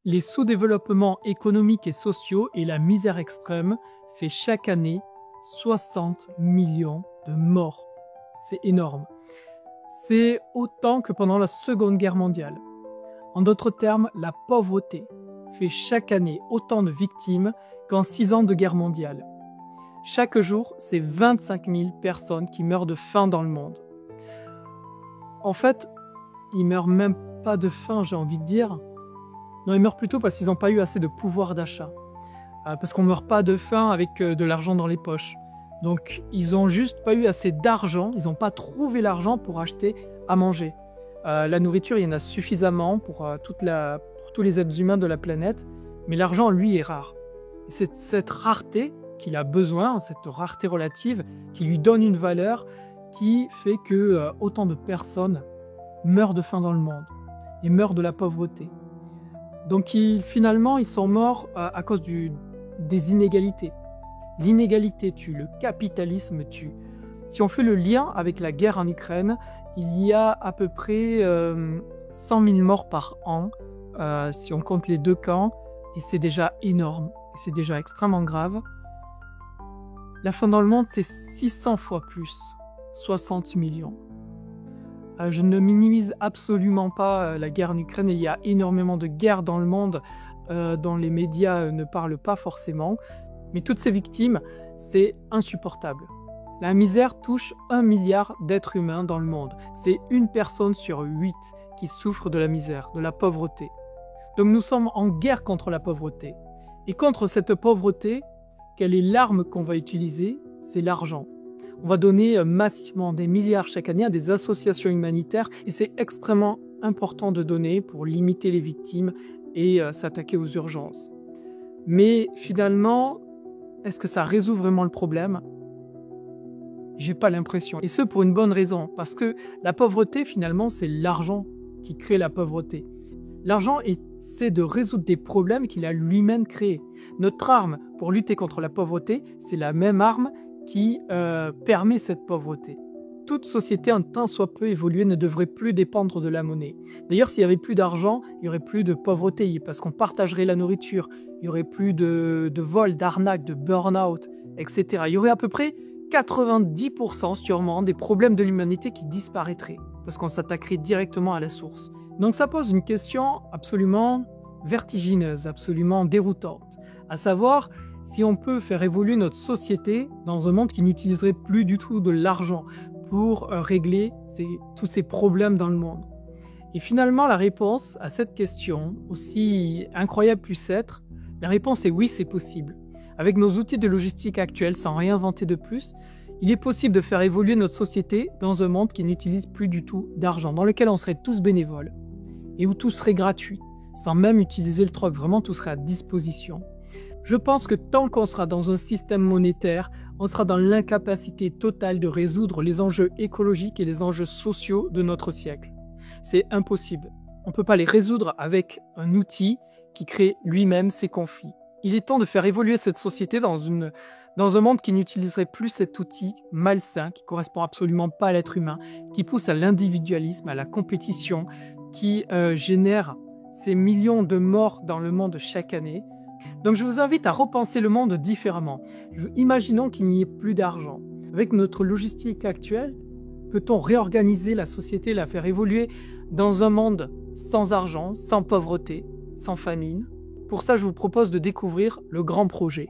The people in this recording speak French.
Les sous-développements économiques et sociaux et la misère extrême fait chaque année 60 millions de morts. C'est énorme. C'est autant que pendant la Seconde Guerre mondiale. En d'autres termes, la pauvreté fait chaque année autant de victimes qu'en 6 ans de guerre mondiale. Chaque jour, c'est 25 000 personnes qui meurent de faim dans le monde. En fait, ils meurent même pas de faim, j'ai envie de dire. Non, ils meurent plutôt parce qu'ils n'ont pas eu assez de pouvoir d'achat. Parce qu'on ne meurt pas de faim avec de l'argent dans les poches. Donc, ils n'ont juste pas eu assez d'argent, ils n'ont pas trouvé l'argent pour acheter à manger. La nourriture, il y en a suffisamment pour tous les êtres humains de la planète, mais l'argent, lui, est rare. C'est cette rareté qu'il a besoin, cette rareté relative, qui lui donne une valeur qui fait que autant de personnes meurent de faim dans le monde et meurent de la pauvreté. Donc finalement, ils sont morts à cause des inégalités. L'inégalité tue, le capitalisme tue. Si on fait le lien avec la guerre en Ukraine, il y a à peu près 100 000 morts par an, si on compte les deux camps, et c'est déjà énorme, et c'est déjà extrêmement grave. La faim dans le monde, c'est 600 fois plus, 60 millions. Je ne minimise absolument pas la guerre en Ukraine, il y a énormément de guerres dans le monde dont les médias ne parlent pas forcément, mais toutes ces victimes, c'est insupportable. La misère touche 1 milliard d'êtres humains dans le monde. C'est 1 personne sur 8 qui souffre de la misère, de la pauvreté. Donc nous sommes en guerre contre la pauvreté. Et contre cette pauvreté, quelle est l'arme qu'on va utiliser? C'est l'argent. On va donner massivement des milliards chaque année à des associations humanitaires et c'est extrêmement important de donner pour limiter les victimes et s'attaquer aux urgences. Mais finalement, est-ce que ça résout vraiment le problème? J'ai pas l'impression. Et ce pour une bonne raison, parce que la pauvreté finalement c'est l'argent qui crée la pauvreté. L'argent essaie de résoudre des problèmes qu'il a lui-même créés. Notre arme pour lutter contre la pauvreté, c'est la même arme qui permet cette pauvreté. Toute société, un tant soit peu évoluée, ne devrait plus dépendre de la monnaie. D'ailleurs, s'il n'y avait plus d'argent, il n'y aurait plus de pauvreté, parce qu'on partagerait la nourriture, il n'y aurait plus de vols, d'arnaques, de burn-out, etc. Il y aurait à peu près 90% sûrement des problèmes de l'humanité qui disparaîtraient, parce qu'on s'attaquerait directement à la source. Donc ça pose une question absolument vertigineuse, absolument déroutante, à savoir si on peut faire évoluer notre société dans un monde qui n'utiliserait plus du tout de l'argent pour régler tous ces problèmes dans le monde. Et finalement, la réponse à cette question, aussi incroyable puisse être, la réponse est oui, c'est possible. Avec nos outils de logistique actuels, sans rien inventer de plus, il est possible de faire évoluer notre société dans un monde qui n'utilise plus du tout d'argent, dans lequel on serait tous bénévoles et où tout serait gratuit, sans même utiliser le troc, vraiment tout serait à disposition. Je pense que tant qu'on sera dans un système monétaire, on sera dans l'incapacité totale de résoudre les enjeux écologiques et les enjeux sociaux de notre siècle. C'est impossible. On ne peut pas les résoudre avec un outil qui crée lui-même ses conflits. Il est temps de faire évoluer cette société dans un monde qui n'utiliserait plus cet outil malsain, qui ne correspond absolument pas à l'être humain, qui pousse à l'individualisme, à la compétition, qui génère ces millions de morts dans le monde chaque année. Donc je vous invite à repenser le monde différemment. Imaginons qu'il n'y ait plus d'argent. Avec notre logistique actuelle, peut-on réorganiser la société, la faire évoluer dans un monde sans argent, sans pauvreté, sans famine? Pour ça, je vous propose de découvrir le grand projet.